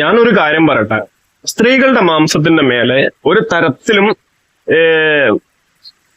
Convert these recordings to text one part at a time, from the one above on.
ഞാനൊരു കാര്യം പറയട്ടെ, സ്ത്രീകളുടെ മാംസത്തിന്റെ മേലെ ഒരു തരത്തിലും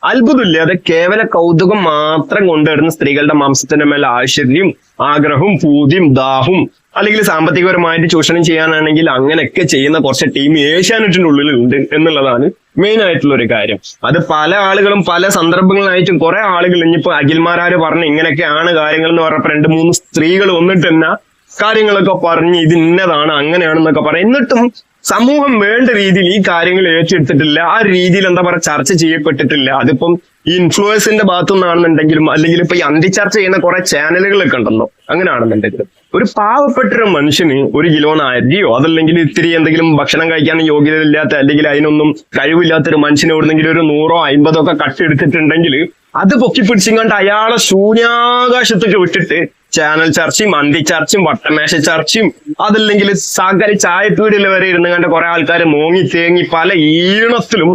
അത്ഭുതമില്ലാതെ കേവല കൗതുകം മാത്രം കൊണ്ടുവരുന്ന സ്ത്രീകളുടെ മാംസത്തിന്റെ മേലെ ആശ്ചര്യം, ആഗ്രഹവും, പൂതിയും, ദാഹവും, അല്ലെങ്കിൽ സാമ്പത്തികപരമായിട്ട് ചൂഷണം ചെയ്യാനാണെങ്കിൽ അങ്ങനെയൊക്കെ ചെയ്യുന്ന കുറച്ച് ടീം ഏഷ്യാനെറ്റിന്റെ ഉള്ളിലുണ്ട് എന്നുള്ളതാണ് മെയിൻ ആയിട്ടുള്ള ഒരു കാര്യം. അത് പല ആളുകളും പല സന്ദർഭങ്ങളായിട്ടും കുറെ ആളുകൾ ഇനിയിപ്പോ അഖിൽമാരാര് പറഞ്ഞ് ഇങ്ങനെയൊക്കെയാണ് കാര്യങ്ങൾ എന്ന് പറഞ്ഞപ്പോ 2-3 സ്ത്രീകൾ വന്നിട്ട് തന്നെ കാര്യങ്ങളൊക്കെ പറഞ്ഞ് ഇത് ഇന്നതാണ് അങ്ങനെയാണെന്നൊക്കെ പറയും. എന്നിട്ടും സമൂഹം വേണ്ട രീതിയിൽ ഈ കാര്യങ്ങൾ ഏറ്റെടുത്തിട്ടില്ല. ആ രീതിയിൽ എന്താ പറയുക ചർച്ച ചെയ്യപ്പെട്ടിട്ടില്ല. അതിപ്പം ഈ ഇൻഫ്ലുവൻസിന്റെ ഭാഗത്തു നിന്നാണെന്നുണ്ടെങ്കിലും അല്ലെങ്കിൽ ഇപ്പൊ ഈ അന്തിച്ചർച്ച ചെയ്യുന്ന കുറെ ചാനലുകളൊക്കെ ഉണ്ടല്ലോ, അങ്ങനെയാണെന്നുണ്ടെങ്കിലും ഒരു പാവപ്പെട്ടൊരു മനുഷ്യന് 1 കിലോ അരിയോ അതല്ലെങ്കിൽ ഇത്തിരി എന്തെങ്കിലും ഭക്ഷണം കഴിക്കാൻ യോഗ്യതയില്ലാത്ത അല്ലെങ്കിൽ അതിനൊന്നും കഴിവില്ലാത്തൊരു മനുഷ്യന് എവിടെന്നെങ്കിലും ഒരു 100 or 50 ഒക്കെ കട്ടെടുത്തിട്ടുണ്ടെങ്കിൽ അത് പൊക്കിപ്പിടിച്ചിങ്ങാണ്ട് അയാളെ ശൂന്യാകാശത്തേക്ക് വിട്ടിട്ട് ചാനൽ ചർച്ചയും അന്തിച്ചർച്ചയും വട്ടമേശ ചർച്ചയും അതല്ലെങ്കിൽ സാഗരി ചായപ്പീടിയിൽ വരെ ഇരുന്ന് കണ്ട കുറെ ആൾക്കാർ മോങ്ങി തേങ്ങി പല ഈണത്തിലും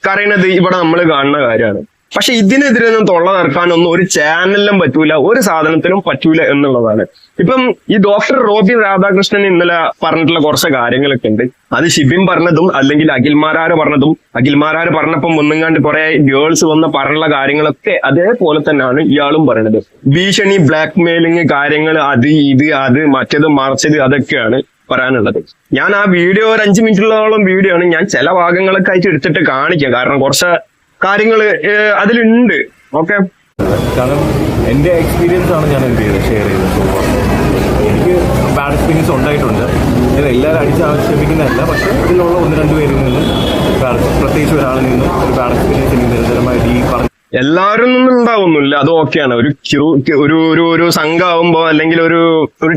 കരയണത് ഇവിടെ നമ്മൾ കാണുന്ന കാര്യമാണ്. പക്ഷെ ഇതിനെതിരെ ഒന്നും തൊള്ള നിറക്കാനൊന്നും ഒരു ചാനലിലും പറ്റൂല, ഒരു സാധനത്തിനും പറ്റൂല എന്നുള്ളതാണ്. ഇപ്പം ഈ ഡോക്ടർ റോബിൻ രാധാകൃഷ്ണൻ ഇന്നലെ പറഞ്ഞിട്ടുള്ള കുറച്ച് കാര്യങ്ങളൊക്കെ ഉണ്ട്. അത് ഷിബിൻ പറഞ്ഞതും അല്ലെങ്കിൽ അഖിൽമാരാര് പറഞ്ഞതും, അഖിൽമാരാര് പറഞ്ഞപ്പം ഒന്നുങ്ങാണ്ട് കുറെ ഗേൾസ് വന്ന് പറഞ്ഞുള്ള കാര്യങ്ങളൊക്കെ അതേപോലെ തന്നെയാണ് ഇയാളും പറയുന്നത്. ഭീഷണി, ബ്ലാക്ക് മെയിലിങ് കാര്യങ്ങൾ, അത് മറ്റേത് മറിച്ചത് അതൊക്കെയാണ് പറയാനുള്ളത്. ഞാൻ ആ വീഡിയോ ഒരു 5 മിനിറ്റോളം വീഡിയോ ആണ്. ഞാൻ ചില ഭാഗങ്ങളൊക്കെ ആയിട്ട് എടുത്തിട്ട് കാണിക്കാം, കാരണം കുറച്ച് കാര്യങ്ങൾ അതിലുണ്ട്. ഓക്കെ, കാരണം എൻ്റെ എക്സ്പീരിയൻസ് ആണ് ഞാൻ എന്ത് ചെയ്തത് ഷെയർ ചെയ്തത്. എനിക്ക് ബാഡ് എക്സ്പീരിയൻസ് ഉണ്ടായിട്ടുണ്ട്. ഞാൻ എല്ലാവരും അടിച്ചാക്ഷേപിക്കുന്നതല്ല, പക്ഷേ ഇതിലുള്ള 1-2 പേരിൽ നിന്നും പ്രത്യേകിച്ച് ഒരാളിൽ നിന്നും ഒരു ബാഡ് എക്സ്പീരിയൻസ് എനിക്ക് നിരന്തരമായിട്ട് ഈ പറഞ്ഞു. എല്ലാവരും ഒന്നും ഉണ്ടാവുന്നില്ല, അത് ഓക്കെയാണ്. ഒരു സംഘമാകുമ്പോ അല്ലെങ്കിൽ ഒരു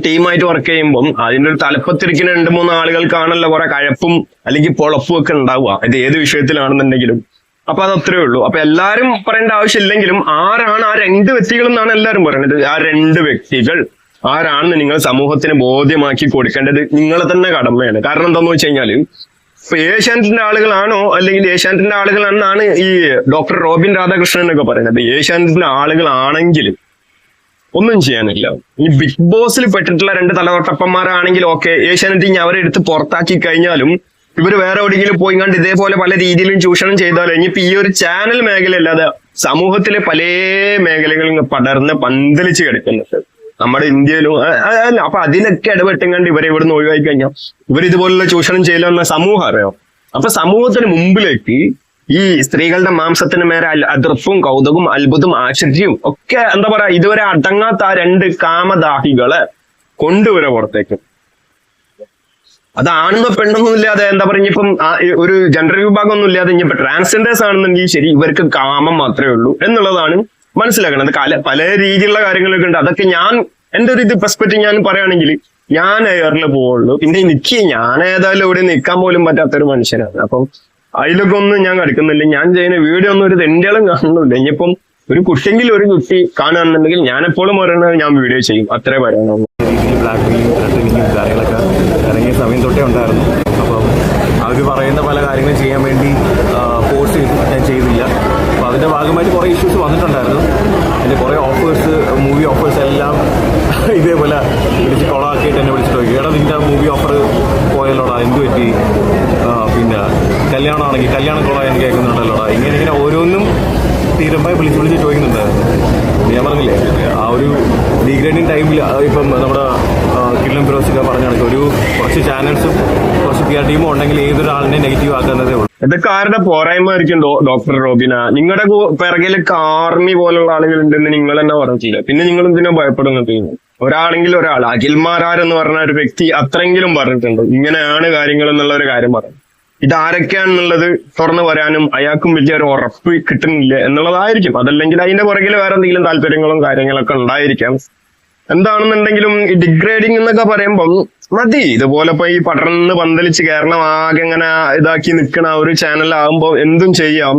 ടീമായിട്ട് വർക്ക് ചെയ്യുമ്പോൾ അതിന്റെ ഒരു തലപ്പത്തിരിക്കുന്ന 2-3 ആളുകൾക്കാണല്ലോ കുറെ കഴപ്പും അല്ലെങ്കിൽ പൊളപ്പും ഒക്കെ ഉണ്ടാവുക. ഇത് ഏത് വിഷയത്തിലാണെന്നുണ്ടെങ്കിലും. അപ്പൊ അതത്രേ ഉള്ളൂ. അപ്പൊ എല്ലാരും പറയേണ്ട ആവശ്യമില്ലെങ്കിലും ആരാണ് ആ 2 വ്യക്തികൾ എന്നാണ് എല്ലാരും പറയുന്നത്. ആ 2 വ്യക്തികൾ ആരാണെന്ന് നിങ്ങൾ സമൂഹത്തിന് ബോധ്യമാക്കി കൊടുക്കേണ്ടത് നിങ്ങളെ തന്നെ കടമയാണ്. കാരണം എന്താന്ന് വെച്ച് കഴിഞ്ഞാല് ഇപ്പൊ ഏഷ്യാനെറ്റിന്റെ ആളുകളാണോ അല്ലെങ്കിൽ ഏഷ്യാനെറ്റിന്റെ ആളുകളാണെന്നാണ് ഈ ഡോക്ടർ റോബിൻ രാധാകൃഷ്ണൻ എന്നൊക്കെ പറയുന്നത്. ഏഷ്യാനെറ്റിന്റെ ആളുകളാണെങ്കിൽ ഒന്നും ചെയ്യാനില്ല. ഈ ബിഗ് ബോസിൽ പെട്ടിട്ടുള്ള 2 തലതൊട്ടപ്പന്മാരാണെങ്കിൽ ഓക്കെ, ഏഷ്യാനെറ്റ് ഇനി അവരെ എടുത്ത് പുറത്താക്കി കഴിഞ്ഞാലും ഇവര് വേറെ എവിടെയെങ്കിലും പോയി കണ്ട് ഇതേപോലെ പല രീതിയിലും ചൂഷണം ചെയ്താലും ഇനിയിപ്പോ ഈ ഒരു ചാനൽ മേഖല അല്ലാതെ സമൂഹത്തിലെ പല മേഖലകളും പടർന്ന് പന്തലിച്ച് കിടക്കുന്നുണ്ട് നമ്മുടെ ഇന്ത്യയിലും. അപ്പൊ അതിലൊക്കെ ഇടപെട്ടും കണ്ട് ഇവരെ ഇവിടുന്ന് ഒഴിവാക്കി കഴിഞ്ഞാൽ ഇവർ ഇതുപോലുള്ള ചൂഷണം ചെയ്യില്ലെന്ന സമൂഹം അറിയാം. അപ്പൊ സമൂഹത്തിന് മുമ്പിലേക്ക് ഈ സ്ത്രീകളുടെ മാംസത്തിന് മേലെ അതിർപ്പും കൗതുകവും അത്ഭുതവും ആശ്ചര്യവും ഒക്കെ എന്താ പറയാ ഇതുവരെ അടങ്ങാത്ത ആ 2 കാമദാഹികളെ കൊണ്ടുവരെ പുറത്തേക്ക്. അതാണെന്നോ പെണ്ണൊന്നും ഇല്ലാതെ എന്താ പറയുക, ഇപ്പം ഒരു ജെൻഡർ വിഭാഗം ഒന്നും ഇല്ലാതെ ഇനിയിപ്പോ ട്രാൻസ്ജെൻഡേഴ്സ് ആണെന്നുണ്ടെങ്കിൽ ശരി, ഇവർക്ക് കാമം മാത്രമേ ഉള്ളൂ എന്നുള്ളതാണ് മനസ്സിലാക്കണം. പല രീതിയിലുള്ള കാര്യങ്ങളൊക്കെ ഉണ്ട്. അതൊക്കെ എന്റെ ഒരു പെർസ്പെക്റ്റീവ് ഞാൻ പറയുകയാണെങ്കിൽ ഞാൻ എയറിൽ പോവുള്ളൂ. പിന്നെ ഞാൻ ഏതായാലും ഇവിടെ നിൽക്കാൻ പോലും പറ്റാത്തൊരു മനുഷ്യനാണ്. അപ്പം അതിലൊക്കെ ഒന്നും ഞാൻ കളിക്കുന്നില്ല. ഞാൻ ചെയ്യുന്ന വീഡിയോ ഒന്നും ഒരു തെണ്ടികളും കാണുന്നില്ല. ഇനിയിപ്പം ഒരു കുട്ടിയെങ്കിലും ഒരു കുട്ടി കാണുകയാണെന്നുണ്ടെങ്കിൽ ഞാൻ എപ്പോഴും പറയുന്നത് ഞാൻ വീഡിയോ ചെയ്യും, അത്രേ പറയാനുള്ളൂ. കാര്യങ്ങളൊക്കെ ഇറങ്ങിയ സമയം തൊട്ടേ ഉണ്ടായിരുന്നു. അപ്പം അവർ പറയുന്ന പല കാര്യങ്ങളും ചെയ്യാൻ വേണ്ടി ഫോഴ്സ് ഞാൻ ചെയ്തില്ല. അപ്പോൾ അതിൻ്റെ ഭാഗമായിട്ട് കുറേ ഇഷ്യൂസ് വന്നിട്ടുണ്ടായിരുന്നു. എൻ്റെ കുറേ ഓഫേഴ്സ്, മൂവി ഓഫേഴ്സ് എല്ലാം ഇതേപോലെ വിളിച്ച് കൊളാക്കിയിട്ട് എന്നെ വിളിച്ചിട്ട് ചോദിക്കും, എടാ നിൻ്റെ മൂവി ഓഫർ പോയല്ലോടാ, എന്ത് പറ്റി? പിന്നെ കല്യാണമാണെങ്കിൽ കല്യാണം കൊള്ളാൻ കേൾക്കുന്നുണ്ടല്ലോടാ, ഇങ്ങനെ ഓരോന്നും തീരുമായി വിളിച്ച് ചോദിക്കുന്നുണ്ടായിരുന്നു. ഞാൻ പറഞ്ഞില്ലേ, ആ ഒരു ഡീഗ്രേഡിങ് ടൈമിൽ ഇപ്പം നമ്മുടെ കില്ലം ഫിറോസിക്ക പറഞ്ഞ കണക്ക് കുറച്ച് ചാനൽസും കുറച്ച് PR ടീമും ഉണ്ടെങ്കിൽ ഏതൊരാളിനെ നെഗറ്റീവ് ആക്കുന്നതേ ഉള്ളൂ. ഇതൊക്കെ ആരുടെ പോരായ്മയായിരിക്കും ഡോക്ടർ റോബിന? നിങ്ങളുടെ പിറകിലൊക്കെ ആർമി പോലുള്ള ആളുകൾ ഉണ്ടെന്ന് നിങ്ങൾ തന്നെ പറഞ്ഞില്ല, പിന്നെ നിങ്ങൾ എന്തിനാ ഭയപ്പെടുന്നത്? ഒരാളെങ്കിൽ ഒരാൾ അഖിൽമാരാരെന്ന് പറഞ്ഞ ഒരു വ്യക്തി അത്രയെങ്കിലും പറഞ്ഞിട്ടുണ്ട് ഇങ്ങനെയാണ് കാര്യങ്ങൾ എന്നുള്ള ഒരു കാര്യം പറഞ്ഞു. ഇതാരൊക്കെയാണെന്നുള്ളത് തുറന്നു വരാനും അയാൾക്കും വലിയൊരു ഉറപ്പ് കിട്ടുന്നില്ല എന്നുള്ളതായിരിക്കും. അതല്ലെങ്കിൽ അതിന്റെ പുറകിൽ വേറെ എന്തെങ്കിലും താല്പര്യങ്ങളും കാര്യങ്ങളൊക്കെ ഉണ്ടായിരിക്കാം. എന്താണെന്നുണ്ടെങ്കിലും ഈ ഡിഗ്രേഡിങ് എന്നൊക്കെ പറയുമ്പം മതി. ഇതുപോലെ ഇപ്പൊ ഈ പടർന്ന് പന്തലിച്ച് കേരളം ആകെ ഇങ്ങനെ ഇതാക്കി നിൽക്കണ ഒരു ചാനലാകുമ്പോൾ എന്തും ചെയ്യാം.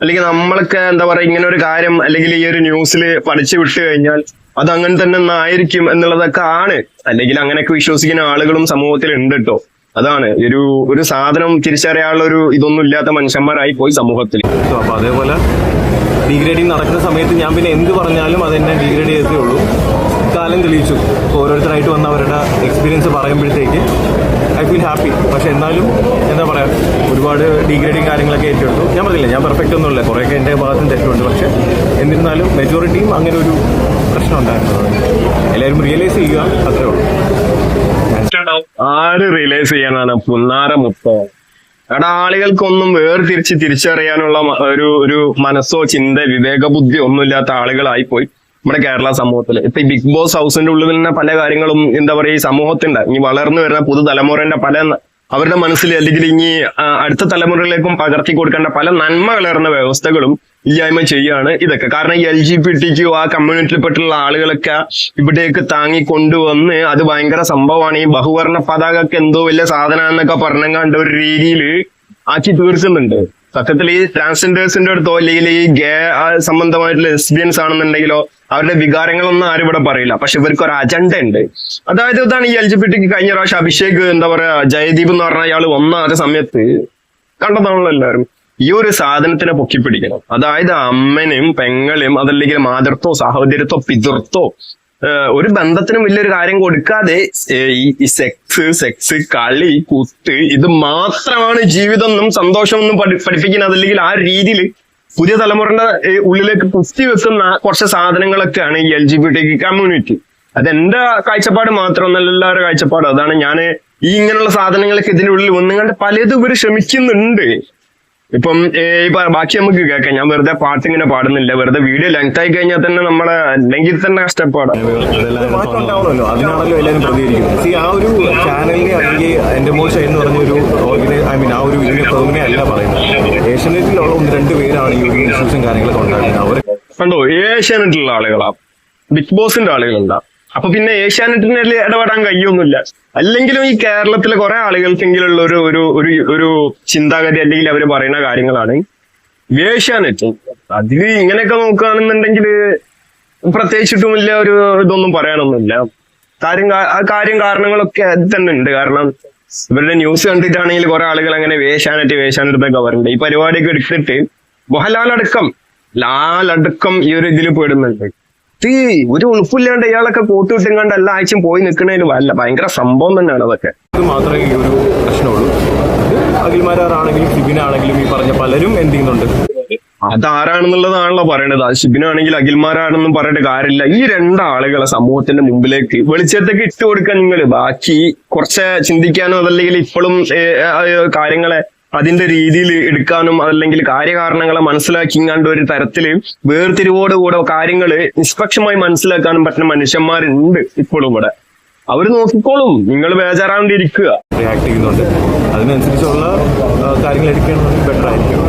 അല്ലെങ്കിൽ നമ്മളൊക്കെ എന്താ പറയാ ഇങ്ങനെ ഒരു കാര്യം അല്ലെങ്കിൽ ഈ ഒരു ന്യൂസിൽ പഠിച്ചു വിട്ടു കഴിഞ്ഞാൽ അത് അങ്ങനെ തന്നെ ആയിരിക്കും എന്നുള്ളതൊക്കെ ആണ്. അല്ലെങ്കിൽ അങ്ങനെയൊക്കെ വിശ്വസിക്കുന്ന ആളുകളും സമൂഹത്തിൽ ഉണ്ട് കേട്ടോ. അതാണ് ഒരു സാധനം തിരിച്ചറിയാനുള്ള ഒരു ഇതൊന്നും ഇല്ലാത്ത മനുഷ്യന്മാരായി പോയി സമൂഹത്തിൽ. അപ്പൊ അതേപോലെ ഡീഗ്രേഡിങ് നടക്കുന്ന സമയത്ത് ഞാൻ പിന്നെ എന്ത് പറഞ്ഞാലും അതെന്നെ ഡീഗ്രേഡ് ചെയ്തേ ഉള്ളൂ. കാലം തെളിയിച്ചു. ഇപ്പോൾ ഓരോരുത്തരായിട്ട് വന്ന് അവരുടെ എക്സ്പീരിയൻസ് പറയുമ്പോഴത്തേക്ക് ഐ ഫീൽ ഹാപ്പി. പക്ഷെ എന്നാലും എന്താ പറയുക, ഒരുപാട് ഡീഗ്രേഡിങ് കാര്യങ്ങളൊക്കെ ഏറ്റെടുത്തു. ഞാൻ പറഞ്ഞില്ല ഞാൻ പെർഫെക്റ്റ് ഒന്നുമില്ല, കുറേയൊക്കെ എൻ്റെ ഭാഗത്തും തെറ്റുണ്ട്. പക്ഷെ എന്നിരുന്നാലും മെജോറിറ്റിയും അങ്ങനെ ഒരു പ്രശ്നം ഉണ്ടായിരുന്നു. എല്ലാവരും റിയലൈസ് ചെയ്യുക, അത്രേ ഉള്ളൂ. ആര് റിയലൈസ് ചെയ്യാനാണ് പുന്നാര മുത്തോ? അവിടെ ആളുകൾക്കൊന്നും തിരിച്ചറിയാനുള്ള ഒരു മനസ്സോ ചിന്ത വിവേകബുദ്ധി ഒന്നുമില്ലാത്ത ആളുകളായി പോയി നമ്മുടെ കേരള സമൂഹത്തിൽ. ഇപ്പൊ ഈ ബിഗ് ബോസ് ഹൗസിന്റെ ഉള്ളിൽ തന്നെ പല കാര്യങ്ങളും എന്താ പറയുക, ഈ സമൂഹത്തിന്റെ ഇനി വളർന്നു വരുന്ന പുതുതലമുറന്റെ അവരുടെ മനസ്സിൽ അല്ലെങ്കിൽ ഇനി അടുത്ത തലമുറകളിലേക്കും പകർത്തി കൊടുക്കേണ്ട പല നന്മ കലർന്ന വ്യവസ്ഥകളും ഇല്ലായ്മ ചെയ്യാണ് ഇതൊക്കെ. കാരണം ഈ LGBT ആ കമ്മ്യൂണിറ്റിയിൽപ്പെട്ടുള്ള ആളുകളൊക്കെ ഇവിടേക്ക് താങ്ങി കൊണ്ടുവന്ന് അത് ഭയങ്കര സംഭവമാണ്, ഈ ബഹുവർണ്ണ പതാകക്ക് എന്തോ വലിയ സാധനം എന്നൊക്കെ പറഞ്ഞങ്ങാണ്ട് ഒരു രീതിയിൽ ആക്കി തീർക്കുന്നുണ്ട്. സത്യത്തിൽ ഈ ട്രാൻസ്ജെൻഡേഴ്സിന്റെ അടുത്തോ അല്ലെങ്കിൽ ഈ ഗേ സംബന്ധമായിട്ടുള്ള ലെസ്ബിയൻസ് ആണെന്നുണ്ടെങ്കിലോ അവരുടെ വികാരങ്ങളൊന്നും ആരും ഇവിടെ പറയില്ല. പക്ഷെ ഇവർക്ക് ഒരു അജണ്ട ഉണ്ട്. അതായത് ഇതാണ് ഈ LGBT കഴിഞ്ഞ പ്രാവശ്യം അഭിഷേക് എന്താ പറയാ ജയദീപ് എന്ന് പറഞ്ഞ അയാൾ ഒന്നാമത്തെ സമയത്ത് കണ്ടതാണല്ലോ എല്ലാവരും. ഈ ഒരു സാധനത്തിനെ പൊക്കിപ്പിടിക്കണം. അതായത് അമ്മനും പെങ്ങളും അതല്ലെങ്കിൽ മാതൃത്വോ സഹോദരത്വോ പിതൃത്വോ ഒരു ബന്ധത്തിനും വലിയൊരു കാര്യം കൊടുക്കാതെ ഈ സെക്സ് കളി കുത്ത് ഇത് മാത്രമാണ് ജീവിതം എന്നും സന്തോഷം എന്നും പഠിപ്പിക്കുന്നത്. അതല്ലെങ്കിൽ ആ രീതിയിൽ പുതിയ തലമുറയുടെ ഉള്ളിലേക്ക് കുത്തി വെക്കുന്ന കുറച്ച് സാധനങ്ങളൊക്കെയാണ് ഈ LGBT കമ്മ്യൂണിറ്റി. അതെന്റെ കാഴ്ചപ്പാട് മാത്രമൊന്നല്ല, എല്ലാവരുടെ കാഴ്ചപ്പാട് അതാണ്. ഞാൻ ഈ ഇങ്ങനെയുള്ള സാധനങ്ങളൊക്കെ ഇതിനുള്ളിൽ ഒന്നുകൊണ്ട് പലതും ഇവർ ശ്രമിക്കുന്നുണ്ട്. ഇപ്പം ബാക്കി നമുക്ക് കേൾക്കാം. ഞാൻ വെറുതെ പാട്ട് ഇങ്ങനെ പാടുന്നില്ല, വെറുതെ വീഡിയോ ലെങ്ത് ആയി കഴിഞ്ഞാൽ തന്നെ നമ്മളെ അല്ലെങ്കിൽ തന്നെ കഷ്ടപ്പാടാണ്. മാറ്റം ഉണ്ടാവണമല്ലോ, അതിനാണല്ലോ എല്ലാവരും പ്രതികരിക്കുന്നത്. ആ ഒരു ചാനലിനെ അല്ലെങ്കിൽ എന്റെ മോശം എന്ന് പറഞ്ഞൊരു ആ ഒരു ഇതിന്റെ ഫേമിനെ അല്ല പറയുന്നത്. ഏഷ്യാനെറ്റിലുള്ള 1-2 പേരാണ് ഈ ഒരു ഇഷ്യൂസും കാര്യങ്ങളൊക്കെ ഉണ്ടാക്കുന്നത്. അവർ കണ്ടോ, ഏഷ്യാനെറ്റിലുള്ള ആളുകളാ, ബിഗ് ബോസിന്റെ ആളുകളുണ്ടാ. അപ്പൊ പിന്നെ ഏഷ്യാനെറ്റിനെ ഇടപെടാൻ കഴിയൊന്നുമില്ല. അല്ലെങ്കിലും ഈ കേരളത്തിലെ കുറെ ആളുകൾക്കെങ്കിലുള്ള ഒരു ചിന്താഗതി അല്ലെങ്കിൽ അവര് പറയുന്ന കാര്യങ്ങളാണ് ഏഷ്യാനെറ്റ്. അതില് ഇങ്ങനെയൊക്കെ നോക്കുകയാണെന്നുണ്ടെങ്കിൽ പ്രത്യേകിച്ചിട്ടുമില്ല ഒരു ഇതൊന്നും പറയാനൊന്നുമില്ല. കാരണങ്ങളൊക്കെ അത് തന്നെ ഉണ്ട്. കാരണം ഇവരുടെ ന്യൂസ് കണ്ടിട്ടാണെങ്കിൽ കുറെ ആളുകൾ അങ്ങനെ ഏഷ്യാനെറ്റ് എന്നൊക്കെ പറയുന്നുണ്ട്. ഈ പരിപാടിയൊക്കെ എടുത്തിട്ട് ലാലടക്കം ഈ ഒരു ഇതിൽ പെടുന്നുണ്ട്. ഒരു ഉൾപ്പില്ലാണ്ട് ഇയാളൊക്കെ കോട്ട് വിട്ടും എല്ലാ ആഴ്ചയും പോയി നിൽക്കുന്നതിന് ഭയങ്കര സംഭവം തന്നെയാണ് അതൊക്കെ. ഇത് മാത്രമേ ഈ ഒരു പ്രശ്നമുള്ളൂ. അഖിൽമാരാണെങ്കിലും ഷിബിനാണെങ്കിലും ഈ പറഞ്ഞ പലരും എന്ത് ചെയ്യുന്നുണ്ട്, അതാരാണെന്നുള്ളതാണല്ലോ പറയണത്. അത് ഷിബിനാണെങ്കിൽ അഖിൽമാരാണെന്നും പറഞ്ഞിട്ട് കാര്യമില്ല. ഈ രണ്ടാളുകളെ സമൂഹത്തിന്റെ മുമ്പിലേക്ക് വെളിച്ചത്തേക്ക് ഇട്ട് കൊടുക്കാൻ നിങ്ങൾ ബാക്കി കുറച്ച് ചിന്തിക്കാനോ അതല്ലെങ്കിൽ ഇപ്പോഴും കാര്യങ്ങളെ അതിന്റെ രീതിയിൽ എടുക്കാനും അതല്ലെങ്കിൽ കാര്യകാരണങ്ങളെ മനസ്സിലാക്കിങ്ങാണ്ട് ഒരു തരത്തില് വേർതിരിവോടുകൂടെ കാര്യങ്ങള് നിഷ്പക്ഷമായി മനസ്സിലാക്കാനും പറ്റുന്ന മനുഷ്യന്മാരുണ്ട് ഇപ്പോഴും ഇവിടെ. അവര് നോക്കിക്കോളും, നിങ്ങൾ ബേജാറാണ്ടിരിക്കുക. റിയാക്ട് ചെയ്യുന്നുണ്ട്. അതിനനുസരിച്ചുള്ള കാര്യങ്ങൾ എടുക്കുകയാണെങ്കിൽ ബെറ്റർ ആയിരിക്കും.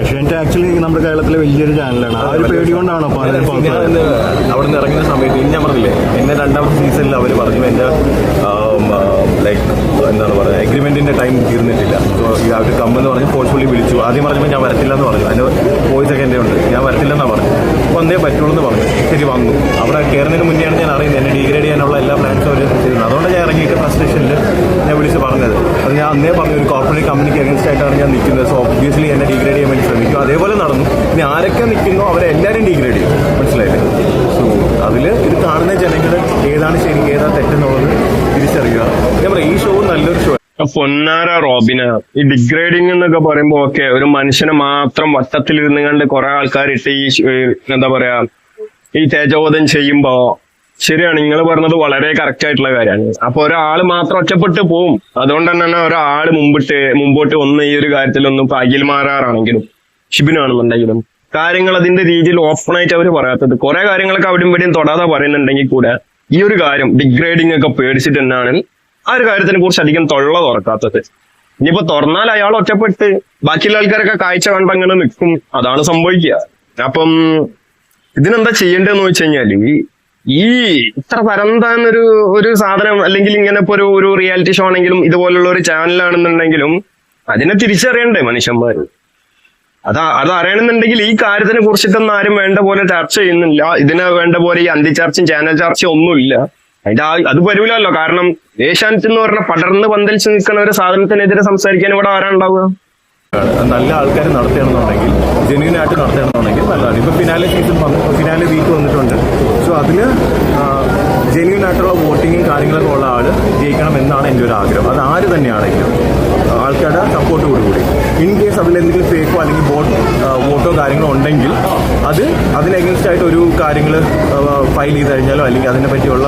ഏഷ്യാനെറ്റ് ആക്ച്വലി നമ്മുടെ കേരളത്തിലെ വലിയൊരു ചാനലാണ്. ആ ഒരു പേടി കൊണ്ടാണോ ഞാൻ അവിടെ നിന്ന് ഇറങ്ങുന്ന സമയത്ത് ഞാൻ പറഞ്ഞില്ലേ, എന്നെ 2ാമത്തെ സീസണിൽ അവർ പറഞ്ഞു എന്റെ ലൈക്ക് എന്താണ് പറയുക എഗ്രിമെന്റിന്റെ ടൈം തീർന്നിട്ടില്ല, so you have to come എന്ന് പറഞ്ഞ് ഫോഴ്സ്ഫുള്ളി വിളിച്ചു. ആദ്യം പറഞ്ഞപ്പോൾ ഞാൻ വരത്തില്ല എന്ന് പറഞ്ഞു. അതിന്റെ വോയിസ് ഒക്കെ എൻ്റെ ഉണ്ട്, ഞാൻ വരത്തില്ലെന്നാണ് പറഞ്ഞു. വന്നേ പറ്റുള്ളൂ എന്ന് പറഞ്ഞു. ശരി വന്നു. അവിടെ കയറുന്നതിന് മുന്നെയാണ് ഞാൻ അറിയുന്നത് എന്നെ ഡീഗ്രേഡ് ചെയ്യാനുള്ള എല്ലാ പ്ലാൻസും അവർ ചെയ്യുന്നത്. അതുകൊണ്ട് ഞാൻ ഇറങ്ങിയിട്ട് ഫ്രസ്ട്രേഷനിൽ ഞാൻ വിളിച്ച് പറഞ്ഞത്. അത് ഞാൻ അന്നേ പറഞ്ഞു, ഒരു കോർപ്പറേറ്റ് കമ്പനിക്ക് അഗൻസ്റ്റ് ആയിട്ടാണ് ഞാൻ നിൽക്കുന്നത്. സോ ഒബ്വിയസ്ലി എന്നെ ഡീഗ്രേഡ് ചെയ്യാൻ വേണ്ടി ശ്രമിക്കും. അതേപോലെ നടന്നു. ഇനി ആരൊക്കെ നിൽക്കുന്നോ അവരെല്ലാവരും ഡീഗ്രേഡ് ചെയ്യും. മനസ്സിലായില്ലേ? സോ അതിൽ ഇത് കാണുന്ന ജനങ്ങൾ ഏതാണ് ശരി ഏതാണ് തെറ്റെന്നുള്ളത് തിരിച്ചറിയുക. ഞാൻ പറയാം, ഈ ഷോ നല്ലൊരു ഷോ. പൊന്നാര റോബിന, ഈ ഡിഗ്രേഡിങ് എന്നൊക്കെ പറയുമ്പോ ഒക്കെ ഒരു മനുഷ്യനെ മാത്രം വട്ടത്തിലിരുന്ന് കണ്ട് കുറെ ആൾക്കാരിട്ട് ഈ എന്താ പറയാ ഈ തേജോവധം ചെയ്യുമ്പോ ശരിയാണ്, നിങ്ങൾ പറഞ്ഞത് വളരെ കറക്റ്റ് ആയിട്ടുള്ള കാര്യമാണ്. അപ്പൊ ഒരാള് മാത്രം ഒറ്റപ്പെട്ട് പോവും. അതുകൊണ്ട് തന്നെ ഒരാള് മുമ്പോട്ട് ഒന്ന് ഈ ഒരു കാര്യത്തിലൊന്നും അഖിൽമാരാണെങ്കിലും ഷിബിനാണെന്നുണ്ടെങ്കിലും കാര്യങ്ങൾ അതിന്റെ രീതിയിൽ ഓപ്പൺ ആയിട്ട് അവർ പറയാത്തത്. കുറെ കാര്യങ്ങളൊക്കെ അവിടെയും ഇവിടെയും തൊടാതെ പറയുന്നുണ്ടെങ്കിൽ കൂടെ ഈ ഒരു കാര്യം ഡിഗ്രേഡിങ് ഒക്കെ പേടിച്ചിട്ട് തന്നെയാണ് ആ ഒരു കാര്യത്തിനെ കുറിച്ച് അധികം തുറക്കാത്തത്. ഇനിയിപ്പോ തുറന്നാൽ അയാൾ ഒറ്റപ്പെട്ട് ബാക്കിയുള്ള ആൾക്കാരൊക്കെ കാഴ്ച കണ്ട് അങ്ങനെ നിൽക്കും. അതാണ് സംഭവിക്കുക. അപ്പം ഇതിനെന്താ ചെയ്യേണ്ടതെന്ന് വെച്ച് കഴിഞ്ഞാല് ഈ ഇത്ര പരന്താന്നൊരു സാധനം അല്ലെങ്കിൽ ഇങ്ങനെ ഇപ്പൊ ഒരു റിയാലിറ്റി ഷോ ആണെങ്കിലും ഇതുപോലുള്ള ഒരു ചാനലാണെന്നുണ്ടെങ്കിലും അതിനെ തിരിച്ചറിയണ്ടേ മനുഷ്യന്മാര്? അതറിയണമെന്നുണ്ടെങ്കിൽ ഈ കാര്യത്തിനെ കുറിച്ചിട്ടൊന്നും ആരും വേണ്ട പോലെ ചർച്ച ചെയ്യുന്നില്ല. ഇതിനെ വേണ്ട പോലെ ഈ അന്തിച്ചർച്ചയും ചാനൽ ചർച്ചയും ഒന്നുമില്ല. അത് വരൂലല്ലോ. കാരണം ഏഷ്യാനെറ്റ് എന്ന് പറഞ്ഞ പടർന്ന് പന്തലിച്ച് നിൽക്കുന്ന ഒരു സാധനത്തിനെതിരെ സംസാരിക്കാൻ ഇവിടെ ആരാണ്ടാവുക? നല്ല ആൾക്കാർ നടത്തണമെന്നുണ്ടെങ്കിൽ ജെന്യൂൻ ആയിട്ട് നടത്തണമെന്നുണ്ടെങ്കിൽ നല്ലതാണ്. ഇപ്പൊ ഫിനാലെ സീസൺ ഫിനാലെ വീക്ക് വന്നിട്ടുണ്ട്. സോ അതില് ആയിട്ടുള്ള വോട്ടിങ്ങും കാര്യങ്ങളൊക്കെ ഉള്ള ആൾ ജയിക്കണം എന്നാണ് എൻ്റെ ഒരു ആഗ്രഹം. അത് ആര് തന്നെയാണെങ്കിലും ആൾക്കാരുടെ സപ്പോർട്ടോടുകൂടി. ഇൻ കേസ് അതിൽ എന്തെങ്കിലും ഫേക്കോ അല്ലെങ്കിൽ വോട്ടോ കാര്യങ്ങളോ ഉണ്ടെങ്കിൽ അതിന് എഗൻസ്റ്റ് ആയിട്ട് ഒരു കാര്യങ്ങൾ ഫയൽ ചെയ്ത് കഴിഞ്ഞാലോ അല്ലെങ്കിൽ അതിനെ പറ്റിയുള്ള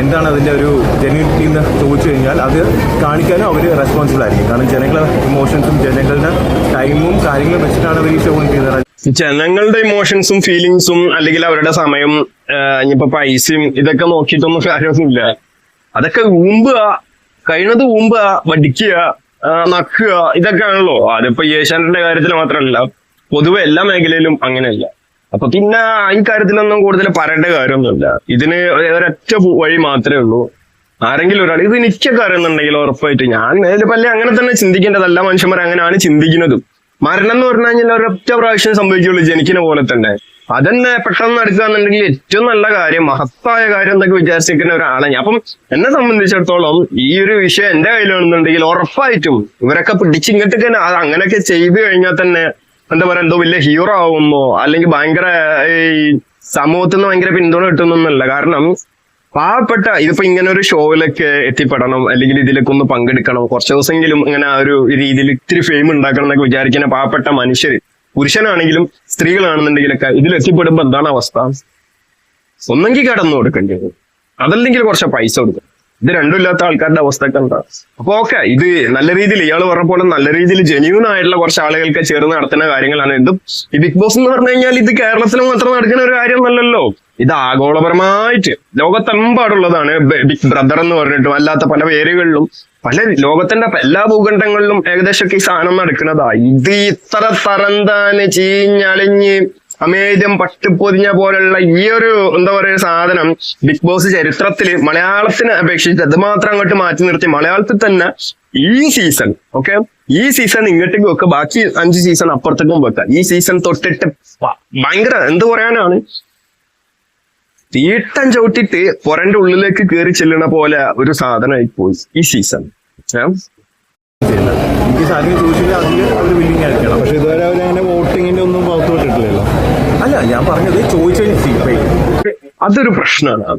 എന്താണ് അതിൻ്റെ ഒരു ജെന്യൂനിറ്റി എന്ന് ചോദിച്ചു കഴിഞ്ഞാൽ അത് കാണിക്കാനും അവർ റെസ്പോൺസിബിൾ ആയിരിക്കും. കാരണം ജനങ്ങളുടെ ഇമോഷൻസും ജനങ്ങളുടെ ടൈമും കാര്യങ്ങളും വെച്ചിട്ടാണ് അവർ ഈ ഷോ ചെയ്യുന്നത്. ജനങ്ങളുടെ ഇമോഷൻസും ഫീലിങ്സും അല്ലെങ്കിൽ അവരുടെ സമയം ഇനിയിപ്പോ പൈസയും ഇതൊക്കെ നോക്കിയിട്ടൊന്നും കാര്യമൊന്നുമില്ല. അതൊക്കെ ഊമ്പുക, കഴിയുന്നത് ഊമ്പുക, വടിക്കുക, നക്കുക, ഇതൊക്കെയാണല്ലോ. അതിപ്പോ ഏഷ്യാനെറ്റിന്റെ കാര്യത്തിൽ മാത്രമല്ല, പൊതുവെ എല്ലാ മേഖലയിലും അങ്ങനെയല്ല. അപ്പൊ പിന്നെ ഈ കാര്യത്തിലൊന്നും കൂടുതൽ പറയേണ്ട കാര്യമൊന്നുമില്ല. ഇതിന് ഒരൊറ്റ വഴി മാത്രമേ ഉള്ളൂ. ആരെങ്കിലും ഒരാൾ ഇത് എനിക്കൊക്കെ അറിയുന്നുണ്ടെങ്കിൽ ഉറപ്പായിട്ട് ഞാൻ പല്ലേ അങ്ങനെ തന്നെ ചിന്തിക്കേണ്ടതല്ല. മനുഷ്യന്മാർ അങ്ങനെയാണ് ചിന്തിക്കുന്നതും. മരണം എന്ന് പറഞ്ഞു കഴിഞ്ഞാൽ ഒരൊറ്റ പ്രാവശ്യം സംഭവിക്കുള്ളൂ, ജനിക്കുന്ന പോലെ തന്നെ. അതന്നെ പെട്ടെന്ന് നടക്കുകയെന്നുണ്ടെങ്കിൽ ഏറ്റവും നല്ല കാര്യം, മഹത്തായ കാര്യം എന്നൊക്കെ വിചാരിച്ചിരിക്കുന്ന ഒരാളാണ് ഞാൻ. അപ്പം എന്നെ സംബന്ധിച്ചിടത്തോളം ഈ ഒരു വിഷയം എന്റെ കയ്യിലാണെന്നുണ്ടെങ്കിൽ ഉറപ്പായിട്ടും ഇവരൊക്കെ പിടിച്ചിങ്ങോട്ടൊക്കെ അങ്ങനെയൊക്കെ ചെയ്തു കഴിഞ്ഞാൽ തന്നെ എന്താ പറയാ, എന്തോ വലിയ ഹീറോ ആവുന്നോ അല്ലെങ്കിൽ ഭയങ്കര ഈ സമൂഹത്തിൽ നിന്ന് ഭയങ്കര പിന്തുണ കിട്ടുന്നൊന്നുമല്ല. കാരണം പാവപ്പെട്ട ഇതിപ്പോ ഇങ്ങനെ ഒരു ഷോയിലൊക്കെ എത്തിപ്പെടണം അല്ലെങ്കിൽ ഇതിലൊക്കെ ഒന്ന് പങ്കെടുക്കണം, കുറച്ച് ദിവസമെങ്കിലും ഇങ്ങനെ ആ ഒരു രീതിയിൽ ഇത്തിരി ഫെയിം ഉണ്ടാക്കണം എന്നൊക്കെ വിചാരിക്കുന്ന പാവപ്പെട്ട മനുഷ്യർ, പുരുഷനാണെങ്കിലും സ്ത്രീകളാണെന്നുണ്ടെങ്കിലൊക്കെ ഇതിൽ എത്തിപ്പെടുമ്പോ എന്താണ് അവസ്ഥ? ഒന്നെങ്കിൽ കടന്നു കൊടുക്കേണ്ടി വരും, അതല്ലെങ്കിൽ കുറച്ച് പൈസ കൊടുക്കും. ഇത് രണ്ടും ഇല്ലാത്ത ആൾക്കാരുടെ അവസ്ഥ ഒക്കെ എന്താ? അപ്പൊ ഓക്കെ, ഇത് നല്ല രീതിയിൽ ഇയാൾ പറഞ്ഞ പോലെ നല്ല രീതിയിൽ ജെന്യൂൻ ആയിട്ടുള്ള കുറച്ച് ആളുകൾക്ക് ചേർന്ന് നടത്തുന്ന കാര്യങ്ങളാണ്. ഇതും ഈ ബിഗ് ബോസ് എന്ന് പറഞ്ഞു കഴിഞ്ഞാൽ ഇത് കേരളത്തിൽ മാത്രം നടക്കുന്ന ഒരു കാര്യമൊന്നുമല്ലല്ലോ. ഇത് ആഗോളപരമായിട്ട് ലോകത്തെമ്പാടുള്ളതാണ്. ബിഗ് ബ്രദർ എന്ന് പറഞ്ഞിട്ടും അല്ലാത്ത പല പേരുകളിലും പല ലോകത്തിന്റെ എല്ലാ ഭൂഖണ്ഡങ്ങളിലും ഏകദേശമൊക്കെ ഈ സാധനം നടക്കുന്നതാ. ഇത് ഇത്ര തരംതാന് ചീഞ്ഞളിഞ്ഞ് അമേദ്യം പട്ടുപൊതിഞ്ഞ പോലുള്ള ഈ ഒരു എന്താ പറയുക സാധനം ബിഗ് ബോസ് ചരിത്രത്തില് മലയാളത്തിനെ അപേക്ഷിച്ച് അത് മാത്രം അങ്ങോട്ട് മാറ്റി നിർത്തി മലയാളത്തിൽ തന്നെ ഈ സീസൺ ഈ സീസൺ ഇങ്ങോട്ടേക്ക് വെക്കുക, ബാക്കി 5 സീസൺ അപ്പുറത്തേക്കും വെക്കുക. ഈ സീസൺ തൊട്ടിട്ട് ഭയങ്കര എന്ത് പറയാനാണ്, തീട്ടം ചവിട്ടിട്ട് പൊരന്റെ ഉള്ളിലേക്ക് കയറി ചെല്ലണ പോലെ ഒരു സാധനമായി പോയി ഈ സീസൺ. പക്ഷെ ഇതുവരെ അവരങ്ങനെ വോട്ടിങ്ങിന്റെ ഒന്നും പുറത്തുവിട്ടിട്ടില്ലല്ലോ. അല്ല, ഞാൻ പറഞ്ഞത് ചോദിച്ചു, അതൊരു പ്രശ്നമാണ്.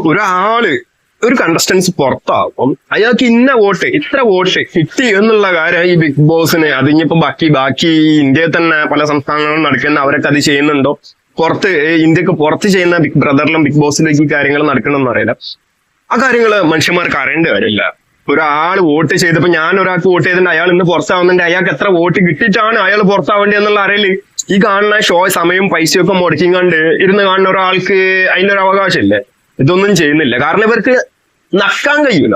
ഒരാള് ഒരു കണ്ടസ്റ്റൻസ് പുറത്താകും, അയാൾക്ക് ഇത്ര വോട്ട് കിട്ടി എന്നുള്ള കാര്യം ഈ ബിഗ് ബോസിന് അതിനിപ്പോ ബാക്കി ഇന്ത്യയിൽ തന്നെ പല സംസ്ഥാനങ്ങളും നടക്കുന്ന അവരൊക്കെ അത് ചെയ്യുന്നുണ്ടോ, ഇന്ത്യക്ക് പുറത്ത് ചെയ്യുന്ന ബിഗ് ബ്രദറിലും ബിഗ് ബോസിലേക്ക് കാര്യങ്ങൾ നടക്കണമെന്ന് അറിയില്ല. ആ കാര്യങ്ങള് മനുഷ്യന്മാർക്ക് അറിയേണ്ട കാര്യമില്ല. ഒരാൾ വോട്ട് ചെയ്തപ്പോ ഞാൻ ഒരാൾക്ക് വോട്ട് ചെയ്തിട്ട് അയാൾ ഇന്ന് പുറത്താവുന്നുണ്ട്, അയാൾക്ക് എത്ര വോട്ട് കിട്ടിയിട്ടാണ് അയാൾ പുറത്താവേണ്ടത് എന്നുള്ള അറിയില്ല. ഈ കാണുന്ന ഷോ സമയം പൈസയൊക്കെ മുടക്കിയും കണ്ട് ഇരുന്ന് കാണുന്ന ഒരാൾക്ക് അതിന്റെ ഒരു അവകാശമില്ലേ? ഇതൊന്നും ചെയ്യുന്നില്ല. കാരണം ഇവർക്ക് നക്കാൻ കഴിയൂല.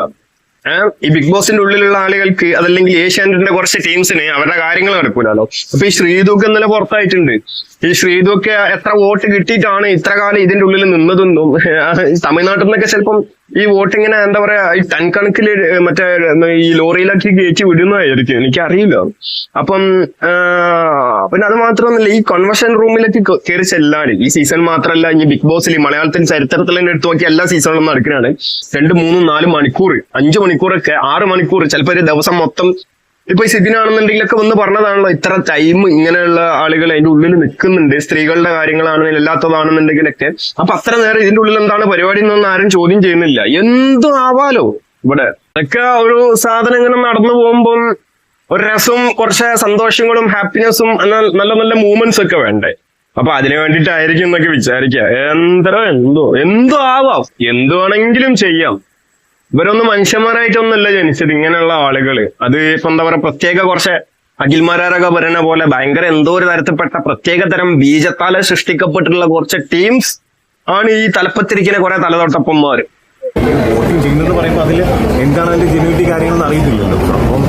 ഈ ബിഗ് ബോസിന്റെ ഉള്ളിലുള്ള ആളുകൾക്ക് അതല്ലെങ്കിൽ ഏഷ്യാനെറ്റിന്റെ കുറച്ച് ടീംസിന് അവരുടെ കാര്യങ്ങൾ നടക്കൂലോ. അപ്പൊ ഈ ശ്രീതുക്ക് ഇന്നലെ പുറത്തായിട്ടുണ്ട്. ഈ ശ്രീതുക്ക് എത്ര വോട്ട് കിട്ടിയിട്ടാണ് ഇത്ര കാലം ഇതിന്റെ ഉള്ളിൽ നിന്നതെന്നും തമിഴ്നാട്ടിൽ നിന്നൊക്കെ ചിലപ്പം ഈ വോട്ടിങ്ങനെ എന്താ പറയാ ഈ ടൺ കണക്കില് മറ്റേ ഈ ലോറിയിലാക്കി കയറ്റി വിടുന്നതായിരിക്കും, എനിക്കറിയില്ല. അപ്പം പിന്നെ അത് മാത്രമൊന്നുമില്ല, ഈ കൺവെൻഷൻ റൂമിലേക്ക് കയറി ചെല്ലാൻ ഈ സീസൺ മാത്രമല്ല, ഈ ബിഗ് ബോസിൽ മലയാളത്തിൽ ചരിത്രത്തിൽ തന്നെ എടുത്തു നോക്കി എല്ലാ സീസണിലും നടക്കുന്നതാണ്. 2, 3, 4 മണിക്കൂർ 5 മണിക്കൂറൊക്കെ 6 മണിക്കൂർ ചിലപ്പോ ഒരു ദിവസം മൊത്തം. ഇപ്പൊ ഈ സിദിനാണെന്നുണ്ടെങ്കിലൊക്കെ വന്ന് പറഞ്ഞതാണല്ലോ, ഇത്ര ടൈം ഇങ്ങനെയുള്ള ആളുകൾ അതിന്റെ ഉള്ളിൽ നിൽക്കുന്നുണ്ട്, സ്ത്രീകളുടെ കാര്യങ്ങളാണെങ്കിലും എല്ലാത്തതാണെന്നുണ്ടെങ്കിലൊക്കെ. അപ്പൊ അത്ര നേരം ഇതിന്റെ ഉള്ളിൽ എന്താണ് പരിപാടി എന്നൊന്നും ആരും ചോദ്യം ചെയ്യുന്നില്ല. എന്തും ആവാലോ ഇവിടെ. അതൊക്കെ ഒരു സാധനം ഇങ്ങനെ നടന്നു പോകുമ്പം ഒരു രസവും കുറച്ച് സന്തോഷങ്ങളും ഹാപ്പിനെസ്സും നല്ല നല്ല മൂവ്മെന്റ്സ് ഒക്കെ വേണ്ടേ. അപ്പൊ അതിനു വേണ്ടിയിട്ടായിരിക്കും എന്നൊക്കെ വിചാരിക്കുക. എന്തോ ആവാം, എന്തു വേണമെങ്കിലും ചെയ്യാം. ഇവരൊന്നും മനുഷ്യന്മാരായിട്ടൊന്നുമല്ല ജനിച്ചത് ഇങ്ങനെയുള്ള ആളുകള്. അത് ഇപ്പൊ എന്താ പറയാ, പ്രത്യേക കുറച്ച് അഖിൽമാരൊക്കെ പറയുന്ന പോലെ ഭയങ്കര എന്തോ ഒരു തരത്തിൽപ്പെട്ട പ്രത്യേക തരം ബീജത്താലെ സൃഷ്ടിക്കപ്പെട്ടിട്ടുള്ള കുറച്ച് ടീംസ് ആണ് ഈ തലപ്പത്തിരിക്കുന്ന കുറെ തലതൊട്ടപ്പന്മാര്. വോട്ടിംഗ് ചെയ്യുന്നത് പറയുമ്പോൾ അതിൽ എന്താണ് അതിന്റെ ജെന്യൂനിറ്റി കാര്യങ്ങളൊന്നും അറിയത്തില്ലല്ലോ. അപ്പം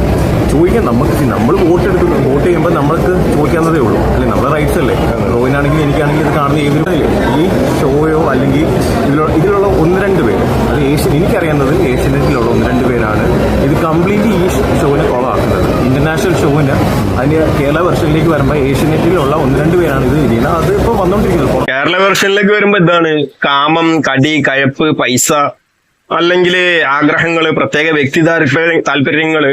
ചോദിക്കാം, നമ്മൾ വോട്ട് ചെയ്യുമ്പോൾ നമ്മൾക്ക് ചോദിക്കാവുന്നതേ ഉള്ളൂ, അല്ലെങ്കിൽ നമ്മുടെ റൈറ്റ്സ് അല്ലേ. റോയിനാണെങ്കിലും എനിക്കാണെങ്കിലും ഇത് കാണുന്ന ഏതൊരു ഈ ഷോയോ അല്ലെങ്കിൽ ഇതിലുള്ള 1-2 പേര്, അത് എനിക്കറിയാവുന്നത് ഏഷ്യനെറ്റിലുള്ള 1-2 പേരാണ് ഇത് കംപ്ലീറ്റ്ലി ഈ ഷോവിനെ കൊളാക്കുന്നത്. ഇന്റർനാഷണൽ ഷോവിന് അതിന്റെ കേരള വെർഷനിലേക്ക് വരുമ്പോൾ ഏഷ്യനെറ്റിലുള്ള 1-2 പേരാണ് ഇത് ചെയ്യുന്നത്. അത് ഇപ്പോൾ വന്നുകൊണ്ടിരിക്കുന്നത്. കേരള വെർഷനിലേക്ക് വരുമ്പോ ഇതാണ് കാമം, കടി, കയപ്പ്, പൈസ, അല്ലെങ്കിൽ ആഗ്രഹങ്ങള്, പ്രത്യേക വ്യക്തി താല്പര്യങ്ങള്,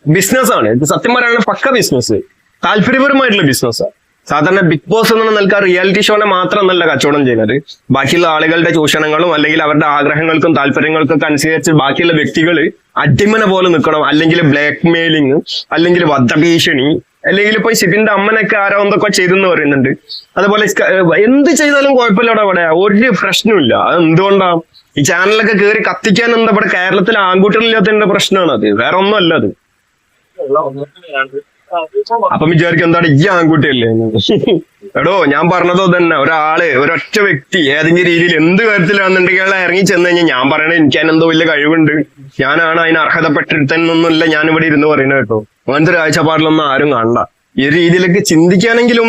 ബിസിനസ്സാണ്. ഇത് സത്യം പറയാനുള്ള പക്ക ബിസിനസ്, താല്പര്യപരമായിട്ടുള്ള ബിസിനസ്സാണ്. സാധാരണ ബിഗ് ബോസ് എന്ന നിൽക്കുക റിയാലിറ്റി ഷോനെ മാത്രമല്ല കച്ചവടം ചെയ്യുന്നത്, ബാക്കിയുള്ള ആളുകളുടെ ചൂഷണങ്ങളും അല്ലെങ്കിൽ അവരുടെ ആഗ്രഹങ്ങൾക്കും താല്പര്യങ്ങൾക്കും അനുസരിച്ച് ബാക്കിയുള്ള വ്യക്തികൾ അടിമനെ പോലെ നിൽക്കണം, അല്ലെങ്കിൽ ബ്ലാക്ക് മെയിലിങ്, അല്ലെങ്കിൽ വധഭീഷണി, അല്ലെങ്കിൽ ഇപ്പൊ ഷിബിന്റെ അമ്മനൊക്കെ ആരോ എന്തൊക്കെ ചെയ്തെന്ന് പറയുന്നുണ്ട്. അതുപോലെ എന്ത് ചെയ്താലും കുഴപ്പമില്ലടാ, അവിടെ ഒരു പ്രശ്നമില്ല. അത് എന്തുകൊണ്ടാണ് ഈ ചാനലൊക്കെ കയറി കത്തിക്കാൻ എന്താ ഇവിടെ കേരളത്തിൽ ആൺകുട്ടികളില്ലാത്തതിന്റെ പ്രശ്നമാണ് അത്, വേറെ ഒന്നും അല്ല അത്. അപ്പം വിചാരിക്കും എന്താണ് ഈ ആൺകുട്ടിയല്ലേ എടോ, ഞാൻ പറഞ്ഞതോ തന്നെ, ഒരൊറ്റ വ്യക്തി ഏതെങ്കിലും രീതിയിൽ എന്ത് കാര്യത്തിലാണെന്നുണ്ടെങ്കിൽ അയാൾ ഇറങ്ങി ചെന്ന് കഴിഞ്ഞാൽ ഞാൻ പറയണത് എനിക്ക് അതിനെന്തോ വലിയ കഴിവുണ്ട്, ഞാനാണ് അതിന് അർഹതപ്പെട്ടിരുത്തന്നൊന്നുമില്ല ഞാൻ ഇവിടെ ഇരുന്ന് പറയുന്നത് കേട്ടോ. അങ്ങനത്തെ ഒരു കാഴ്ചപ്പാടിലൊന്നും ആരും കാണണ്ട. ഈ രീതിയിലേക്ക് ചിന്തിക്കാനെങ്കിലും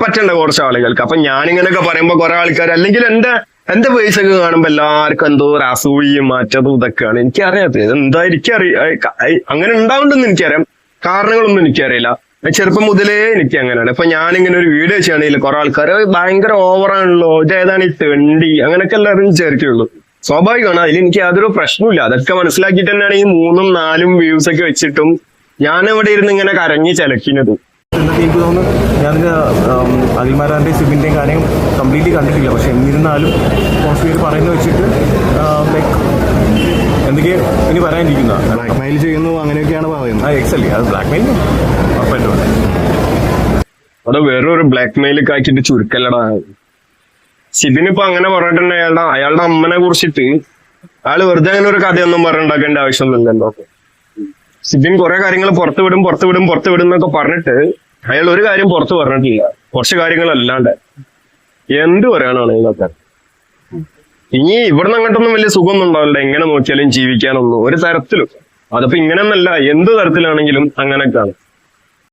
പറ്റണ്ട കുറച്ച് ആളുകൾക്ക്. അപ്പൊ ഞാനിങ്ങനെയൊക്കെ പറയുമ്പോ കുറെ ആൾക്കാർ, അല്ലെങ്കിൽ എന്റെ പൈസ ഒക്കെ കാണുമ്പോ എല്ലാവർക്കും എന്തോ ഒരു അസൂയയും മാറ്റതും ഇതൊക്കെയാണ്. എനിക്കറിയാത്തത് എന്താ, അങ്ങനെ ഉണ്ടാവുണ്ടെന്ന് എനിക്കറിയാം, കാരണങ്ങളൊന്നും എനിക്കറിയില്ല. ചെറുപ്പം മുതലേ എനിക്ക് അങ്ങനെയാണ്. ഇപ്പൊ ഞാനിങ്ങനെ ഒരു വീഡിയോ ചെയ്യണമെങ്കിൽ കുറെ ആൾക്കാർ ഭയങ്കര ഓവറാണല്ലോ, ഇതേതാണ് ഈ തെണ്ടി, അങ്ങനെയൊക്കെ എല്ലാവരും വിചാരിക്കുള്ളൂ. സ്വാഭാവികമാണ്, അതിൽ എനിക്ക് യാതൊരു പ്രശ്നമില്ല. അതൊക്കെ മനസ്സിലാക്കിയിട്ട് തന്നെയാണ് ഈ 3ഉം 4ഉം വ്യൂസ് ഒക്കെ വെച്ചിട്ടും ഞാൻ ഇവിടെ ഇരുന്ന് ഇങ്ങനെ കരഞ്ഞ് ചലക്കുന്നത്. എന്നൊക്കെ എനിക്ക് തോന്നുന്നു. ഞാൻ അഖിൽമാരാന്റെയും സിബിന്റെയും കാര്യം കംപ്ലീറ്റ്ലി കണ്ടിട്ടില്ല, പക്ഷെ എന്നിരുന്നാലും കുറച്ച് പേര് പറയുന്നത് വെച്ചിട്ട് ലൈക്ക് എന്തൊക്കെ ഇനി പറയാനിരിക്കുന്ന ബ്ലാക്ക് മെയിൽ ചെയ്യുന്നു അങ്ങനെയൊക്കെയാണ് പറയുന്നത്. എക്സലി അത് ബ്ലാക്ക് മെയിൽ ഉറപ്പായിട്ടുണ്ട്. അത് വേറൊരു ബ്ലാക്ക് മെയിലൊക്കെ ആക്കിയിട്ട് ചുരുക്കല്ലടാ. സിബിനിപ്പോ അങ്ങനെ പറഞ്ഞിട്ടുണ്ട് അയാളുടെ അമ്മനെ കുറിച്ചിട്ട്. അയാൾ വെറുതെ അങ്ങനെ ഒരു കഥയൊന്നും പറഞ്ഞുണ്ടാക്കേണ്ട ആവശ്യമൊന്നുമില്ലല്ലോ. സിബിൻ കുറെ കാര്യങ്ങൾ പുറത്തു വിടും എന്നൊക്കെ പറഞ്ഞിട്ട് അയാൾ ഒരു കാര്യം പുറത്ത് പറഞ്ഞിട്ടില്ല, കുറച്ച് കാര്യങ്ങളല്ലാണ്ട്. എന്ത് പറയാനാണ് ഇതൊക്കെ? ഇനി ഇവിടുന്ന് അങ്ങോട്ടൊന്നും വലിയ സുഖമൊന്നും ഉണ്ടാവില്ല എങ്ങനെ നോക്കിയാലും ജീവിക്കാനൊന്നും ഒരു തരത്തിലും. അതിപ്പോ ഇങ്ങനെയൊന്നല്ല, എന്ത് തരത്തിലാണെങ്കിലും അങ്ങനെയൊക്കെയാണ്.